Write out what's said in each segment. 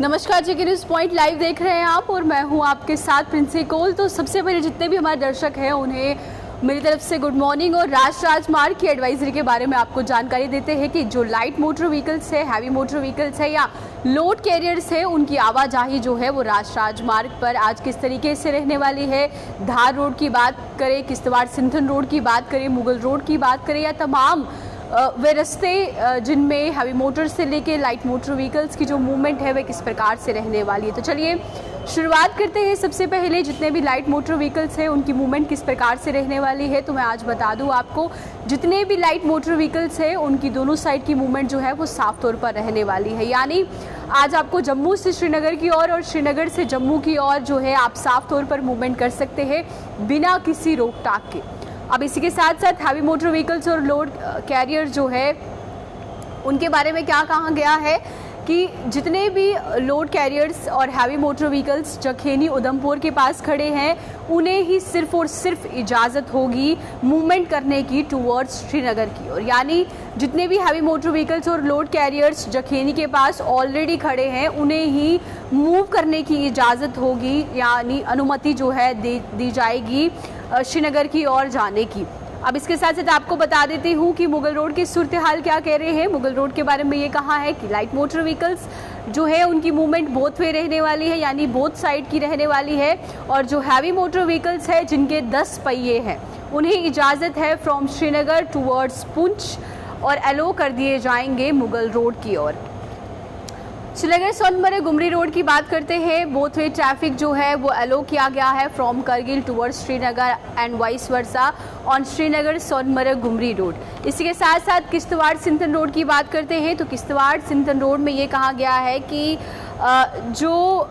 नमस्कार जी, news point live देख रहे हैं आप और मैं हूं आपके साथ प्रिंसी कोल। तो सबसे पहले जितने भी हमारे दर्शक हैं उन्हें मेरी तरफ से गुड मॉर्निंग और राष्ट्रीय राजमार्ग की एडवाइजरी के बारे में आपको जानकारी देते हैं कि जो लाइट मोटर व्हीकल्स है, हैवी मोटर व्हीकल्स है या लोड कैरियर्स है, उनकी आवाजाही जो है वो राष्ट्रीय राजमार्ग पर आज किस तरीके से रहने वाली है। धार रोड की बात करें, किश्तवाड़ सिंथन रोड की बात करें, मुगल रोड की बात करें या तमाम वे रास्ते जिनमें हैवी मोटर से लेके लाइट मोटर व्हीकल्स की जो मूवमेंट है वह किस प्रकार से रहने वाली है। तो चलिए शुरुआत करते हैं। सबसे पहले जितने भी लाइट मोटर व्हीकल्स हैं उनकी मूवमेंट किस प्रकार से रहने वाली है, तो मैं आज बता दूं आपको, जितने भी लाइट मोटर व्हीकल्स हैं उनकी दोनों साइड की मूवमेंट जो है वो साफ तौर पर रहने वाली है। यानी आज आपको जम्मू से श्रीनगर की ओर और श्रीनगर से जम्मू की ओर जो है आप साफ तौर पर मूवमेंट कर सकते हैं बिना किसी रोक टाक के। अब इसी के साथ साथ हैवी मोटर व्हीकल्स और लोड कैरियर जो है उनके बारे में क्या कहा गया है कि जितने भी लोड कैरियर्स और हैवी मोटर व्हीकल्स जखेनी उधमपुर के पास खड़े हैं उन्हें ही सिर्फ और सिर्फ इजाज़त होगी मूवमेंट करने की टूवर्ड्स श्रीनगर की ओर। यानी जितने भी हैवी मोटर व्हीकल्स और लोड कैरियर्स जखेनी के पास ऑलरेडी खड़े हैं उन्हें ही मूव करने की इजाज़त होगी, यानी अनुमति जो है दी जाएगी श्रीनगर की ओर जाने की। अब इसके साथ साथ आपको बता देती हूँ कि मुगल रोड की सूरत हाल क्या कह रहे हैं। मुगल रोड के बारे में ये कहा है कि लाइट मोटर व्हीकल्स जो है उनकी मूवमेंट बोथ वे रहने वाली है, यानी बोथ साइड की रहने वाली है। और जो हैवी मोटर व्हीकल्स है जिनके 10 पहिए हैं उन्हें इजाज़त है फ्रॉम श्रीनगर टूवर्ड्स पुंछ और एलो कर दिए जाएंगे मुगल रोड की ओर। श्रीनगर सोनमर्ग गुमरी रोड की बात करते हैं। बोथ वे ट्रैफिक जो है वो एलो किया गया है from Kargil towards Srinagar and vice versa on Srinagar Sonamarg Gumri road. इसी के साथ साथ किश्तवाड़ सिंथन रोड की बात करते हैं तो किश्तवाड़ सिंथन रोड में ये कहा गया है कि जो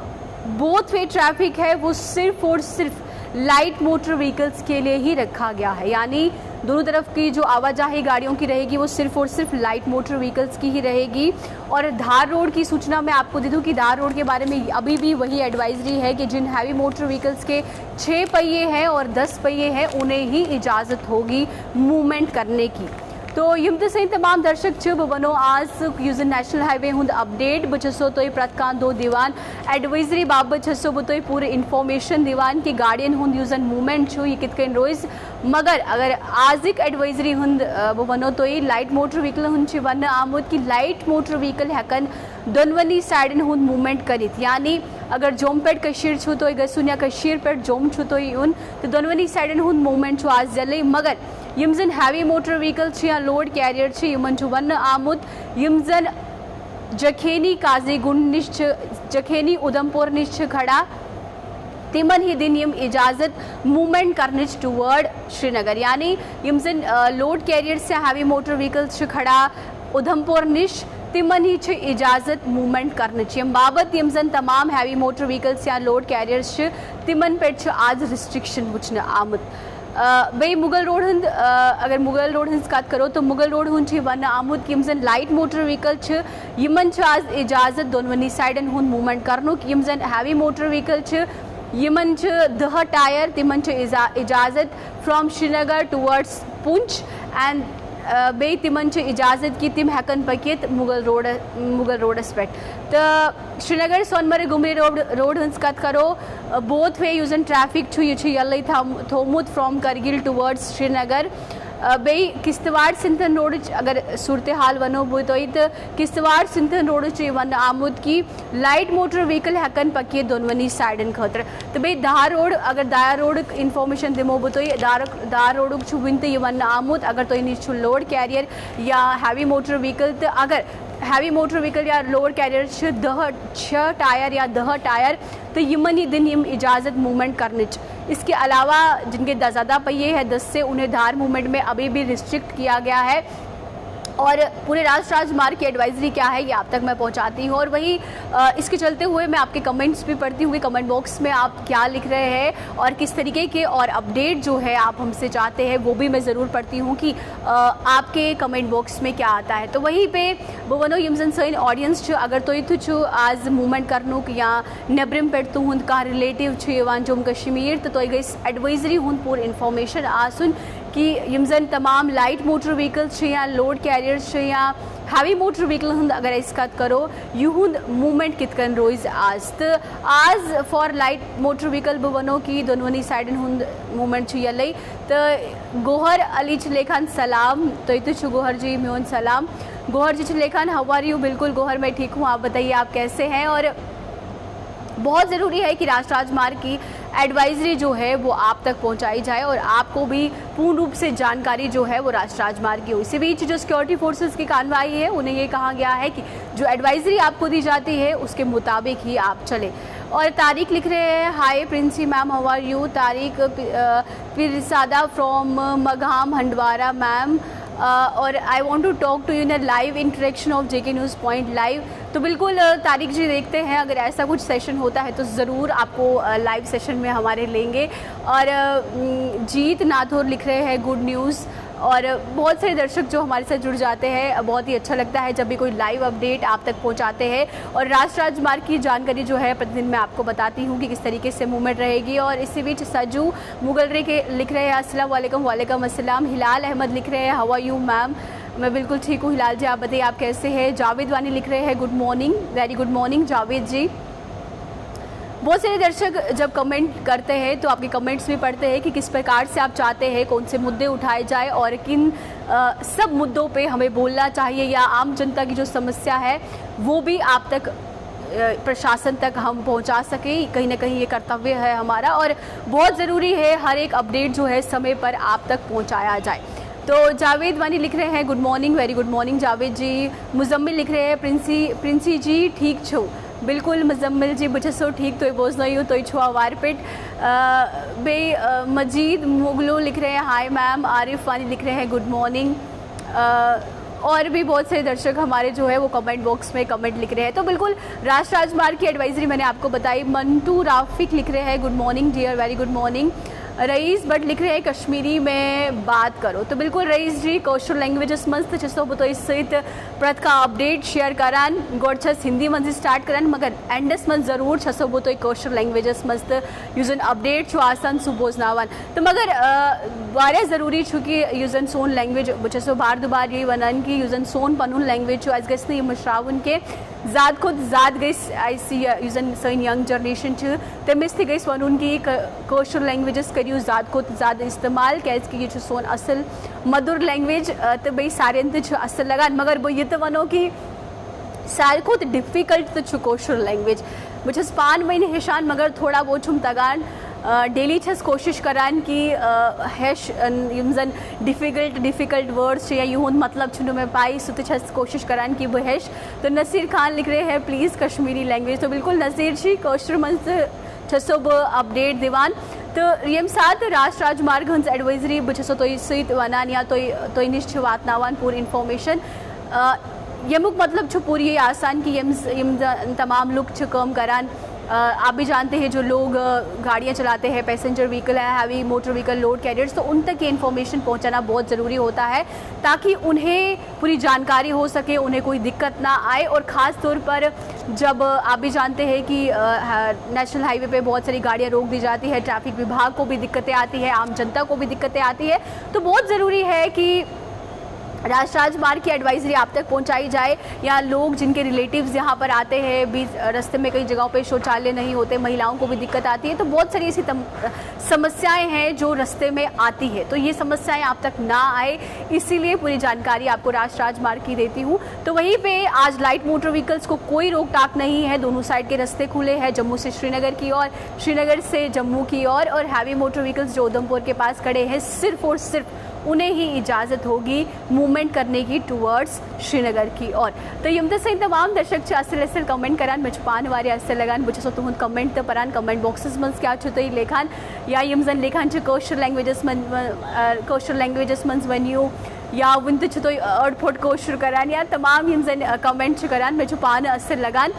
बोथ वे ट्रैफिक है वो सिर्फ और सिर्फ लाइट मोटर व्हीकल्स के लिए ही रखा गया है। यानी दोनों तरफ की जो आवाजाही गाड़ियों की रहेगी वो सिर्फ और सिर्फ लाइट मोटर व्हीकल्स की ही रहेगी। और धार रोड की सूचना मैं आपको दे दूं कि धार रोड के बारे में अभी भी वही एडवाइजरी है कि जिन हैवी मोटर व्हीकल्स के 6 पहिए हैं और 10 पहिए हैं उन्हें ही इजाज़त होगी मूवमेंट करने की। तो यम सही तमाम दर्शक बनो आज यूजन नेशनल हाईवे हुंद अपडेट बो तुम प्रतकान दो दिवान एडवाइजरी बाबत तुम पूरे इन्फॉर्मेशन दिवान कि गाड़ियन हुंद यूजन मूवमेंट ये कित कन रोज। मगर अगर आजिक एडवाइजरी हुंद बो वनो तुम लाइट मोटर व्हीकल हुंद वन आमुद कि लाइट मोटर व्हीकल हेकन दोनवनी साइडन हुंद मूवमेंट करित। यानी अगर जोम पेट कशीर छु तो गसुन या कशीर पेट जोम छु तो उन तो दोनवनी साइडन हुंद मूवमेंट आज जले। मगर यम जन हैवी मोटर व्हीकल्स या लोड कैरियर यमन वन आमुद यम जन जखेनी काजीगुंड निश जखेनी उधमपुर निश खड़ा तिमन ही दिन यम इजाज़त मूवमेंट करने टूवर्ड श्रीनगर। यानी यम जन लोड कैरियर से हैवी मोटर व्हीकल्स खड़ा उधमपुर निश तिमन ही इजाज़त मूवमेंट करने यम बाबत यम जन तमाम हैवी मोटर व्हीकल्स या लोड कैरियर्स तिमन पे आज रिस्ट्रिक्शन वुचन आमुद। बे मुगल रोड हंद अगर मुगल रोड हंस कत करो तो मुगल रोड हुंद वन आमुद कि यम जन लाइट मोटर व्हीकल यमन आज इजाज़त दोनवनी साइडन हुंद मूवमेंट करनुक। यम जन हैवी मोटर व्हीकल यमन 10 टायर तिमन इजाज़त from Srinagar towards Poonch and बे तिमन इजाज़त कि तिम हेकन पकित मुगल रोडस पे। तो श्रीनगर सोनमर्ग गुमरी रोड हंस कत करो बोथ वे यूजन ट्रैफिक ये थोमुत फ्रॉम करगिल टुवर्ड्स श्रीनगर। बे किश्तवाड़ सिंथन रोड अगर सूरत हाल वनो बो तो किश्तवाड़ सिंथन रोड वन आमुद की लाइट मोटर व्हीकल हेकन पकिए दोनवनी साइडन खतर। तो बे धार रोड अगर दार रोड इन्फॉर्मेशन दिमो बो तो दार रोड वन तो वन आमुद अगर तो इन लोड कैरियर या हैवी मोटर व्हीकल। तो अगर हैवी मोटर व्हीकल या लोड कैरियर 6 टायर या 10 टायर तो यमन ही दिन यम इजाज़त मूवमेंट करने। इसके अलावा जिनके ज़्यादा पहिए हैं 10 से उन्हें धार मूवमेंट में अभी भी रिस्ट्रिक्ट किया गया है। और पूरे राष्ट्रीय राजमार्ग की एडवाइजरी क्या है ये आप तक मैं पहुंचाती हूं। और वही इसके चलते हुए मैं आपके कमेंट्स भी पढ़ती हुई, कमेंट बॉक्स में आप क्या लिख रहे हैं और किस तरीके के और अपडेट जो है आप हमसे चाहते हैं वो भी मैं ज़रूर पढ़ती हूं कि आपके कमेंट बॉक्स में क्या आता है। तो वहीं पे वनो यमजन सैन ऑडियंस अगर तो आज मूवमेंट करनू या नेबरिम पे तुहद कह रिलेटिव जम्मू कश्मीर तो गई एडवाइजरी हुंद पूरी इन्फॉर्मेशन आसन कि यम जन तमाम लाइट मोटर व्हीकल्स या लोड कैरियर्स या हैवी मोटर व्हीकल हंद अगर इस कत करो युहुंद मूवमेंट कितकन रोज आज तो आज फॉर लाइट मोटर व्हीकल बह वनो कि दोनों साइडन हुंद मूवमेंट यले तो गोहर अली लेखान सलाम तो गोहर जी मोन सलाम गोहर जी लेखान हाउ आर यू। बिल्कुल गोहर मैं ठीक हूँ, आप बताइए आप कैसे हैं। और बहुत ज़रूरी है कि राष्ट्रीय राजमार्ग की एडवाइजरी जो है वो आप तक पहुंचाई जाए और आपको भी पूर्ण रूप से जानकारी जो है वो राष्ट्रीय राजमार्ग की हो। इसी बीच जो सिक्योरिटी फोर्सेस की कार्रवाई है उन्हें ये कहा गया है कि जो एडवाइजरी आपको दी जाती है उसके मुताबिक ही आप चले। और तारीख लिख रहे हैं, hi Princy ma'am how are you. Tariq Pirzada from मगहाम हंडवारा मैम और I want to talk to you in a live interaction of JK news point live. तो बिल्कुल तारिक जी देखते हैं अगर ऐसा कुछ सेशन होता है तो ज़रूर आपको लाइव सेशन में हमारे लेंगे। और जीत नाथोर लिख रहे हैं गुड न्यूज़। और बहुत सारे दर्शक जो हमारे साथ जुड़ जाते हैं, बहुत ही अच्छा लगता है जब भी कोई लाइव अपडेट आप तक पहुंचाते हैं। और राष्ट्रीय राजमार्ग की जानकारी जो है प्रतिदिन मैं आपको बताती हूं कि किस तरीके से मूवमेंट रहेगी। और इसी बीच सजू मुगलरे के लिख रहे हैं अस्सलाम वालेकुम। वालेकुम अस्सलाम। हिलाल अहमद लिख रहे हैं हाउ आर यू मैम। मैं बिल्कुल ठीक हूँ हिलाल जी, आप बताइए आप कैसे हैं। जावेद वानी लिख रहे हैं good morning, very good morning Javed ji. बहुत सारे दर्शक जब कमेंट करते हैं तो आपके कमेंट्स भी पढ़ते हैं कि किस प्रकार से आप चाहते हैं कौन से मुद्दे उठाए जाए और किन सब मुद्दों पे हमें बोलना चाहिए या आम जनता की जो समस्या है वो भी आप तक प्रशासन तक हम पहुंचा सकें। कहीं ना कहीं ये कर्तव्य है हमारा और बहुत ज़रूरी है हर एक अपडेट जो है समय पर आप तक पहुँचाया जाए। तो जावेद वानी लिख रहे हैं good morning, very good morning Javed ji. Muzammil लिख रहे हैं प्रिंसी जी ठीक छो। बिल्कुल मुजम्मिल जी मुझे सो ठीक तो बोझ नहीं हो तो छुआ वारपेट बे मजीद मुगलो लिख रहे हैं हाय मैम। आरिफ वानी लिख रहे हैं गुड मॉर्निंग। और भी बहुत सारे दर्शक हमारे जो है वो कमेंट बॉक्स में कमेंट लिख रहे हैं। तो बिल्कुल राष्ट्रीय राजमार्ग की एडवाइजरी मैंने आपको बताई। मंटू राफिक लिख रहे हैं good morning dear, very good morning. Raees Butt लिख रहे हैं कश्मीरी में बात करो। तो बिल्कुल रईस जी कौशल लैंग्वेजेस मस्त छो तो सहित प्रत का अपडेट शेयर करान गोड़छस हिंदी मंज स्टार्ट करान मगर एंडस मंज ज़रूर छो तो कौशल लैंग्वेजेस मस्त यूजन अपडेट छो आसान सु बोजनावन। तो मगर वारिया ज़रूरी छु कि यूजन सोन लैंग्वेज छो बार दुबार यही वनान कि यूजन सोन पनुन लैंग्वेज छो आज गस मशरावन के ज़ात खुद ज़ात गई ऐसी यूजन सन यंग जनरेशन तमिस गई वन कि कौशल लैंग्वेजेस करियो ज़्यादा खुद ज़्यादा इस्तेमाल क्या ये सोन असल मधुर लैंग्वेज तो बई सारे असल लगान मगर बह ये वनो कि सारे खुद डिफ़िकल्ट तो कौशल लैंग्वेज बस पान वही हेशान मगर थोड़ा बहुत छुम तगान डेली छस कोशिश करान कि हेश यम डिफ़िकल्ट वर्ड्स या यून मतलब छुन में पाई सो छस कोशिश करान कि बह हेश। तो नसीर खान लिख रहे हैं प्लीज़ कश्मीरी लैंग्वेज। तो बिल्कुल नसीर जी कौशर मंज छसो ब अपडेट दिवान। तो यम साथ राष्ट्रीय राजमार्ग हंस एडवाइजरी बस तो सहित वनान या तो निश वातनावान पूरी इन्फॉर्मेशन यमुक मतलब छु पूरी ये आसान कि यम तमाम लोग कम करान। आप भी जानते हैं जो लोग गाड़ियाँ चलाते हैं पैसेंजर व्हीकल है heavy motor vehicle load carriers तो उन तक ये इन्फॉर्मेशन पहुंचाना बहुत ज़रूरी होता है ताकि उन्हें पूरी जानकारी हो सके, उन्हें कोई दिक्कत ना आए। और ख़ास तौर पर जब आप भी जानते हैं कि नेशनल हाईवे पे बहुत सारी गाड़ियाँ रोक दी जाती है, ट्रैफिक विभाग को भी दिक्कतें आती है, आम जनता को भी दिक्कतें आती है। तो बहुत ज़रूरी है कि राष्ट्रीय राजमार्ग की एडवाइजरी आप तक पहुंचाई जाए या लोग जिनके रिलेटिव्स यहाँ पर आते हैं बीच रास्ते में कई जगहों पे शौचालय नहीं होते, महिलाओं को भी दिक्कत आती है। तो बहुत सारी ऐसी समस्याएं हैं जो रास्ते में आती है तो ये समस्याएं आप तक ना आए इसीलिए पूरी जानकारी आपको राष्ट्रीय राजमार्ग की देती हूँ। तो वहीं पे आज लाइट मोटर व्हीकल्स को कोई रोक टाक नहीं है, दोनों साइड के रास्ते खुले हैं, जम्मू से श्रीनगर की ओर, श्रीनगर से जम्मू की ओर। और हैवी मोटर व्हीकल्स जो उधमपुर के पास खड़े हैं सिर्फ और सिर्फ उन्हें ही इजाज़त होगी मूवमेंट करने की टूवर्ड्स श्रीनगर की ओर। तो यम से तमाम दर्शक असल कमेंट करान मे पान वारे असल लगान बस तुम कमेंट तो परान कमेंट बॉक्सेस मज क्या तो लेखान या यम जन लेखान कौशल लैंग्वेजेस मज वनियो या वन तो अड़ फोट कौशर करान या तमाम यम जन कमेंट करान मे पान असल लगान।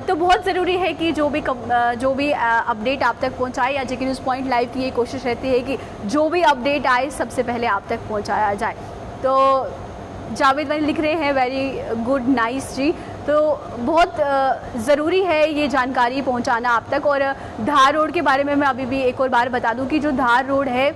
तो बहुत ज़रूरी है कि जो भी अपडेट आप तक पहुंचाए या जेके न्यूज़ पॉइंट लाइव की ये कोशिश रहती है कि जो भी अपडेट आए सबसे पहले आप तक पहुंचाया जाए। तो जावेद वानी लिख रहे हैं वेरी गुड नाइस जी। तो बहुत ज़रूरी है ये जानकारी पहुंचाना आप तक। और धार रोड के बारे में मैं अभी भी एक और बार बता दूं कि जो धार रोड है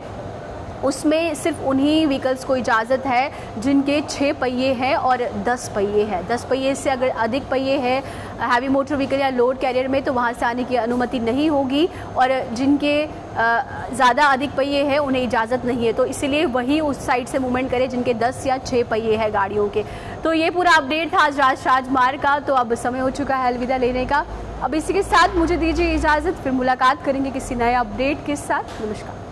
उसमें सिर्फ उन्हीं व्हीकल्स को इजाज़त है जिनके 6 पहिए हैं और 10 पहिए हैं। 10 पहिए से अगर अधिक पहिए हैं हैवी मोटर व्हीकल या लोड कैरियर में तो वहाँ से आने की अनुमति नहीं होगी, और जिनके ज़्यादा अधिक पहिए हैं उन्हें इजाज़त नहीं है। तो इसीलिए वही उस साइड से मूवमेंट करें जिनके 10 या 6 पहिए हैं गाड़ियों के। तो ये पूरा अपडेट था आज राष्ट्रीय राजमार्ग का। तो अब समय हो चुका है अलविदा लेने का। अब इसी के साथ मुझे दीजिए इजाज़त, फिर मुलाकात करेंगे किसी नए अपडेट के साथ। नमस्कार।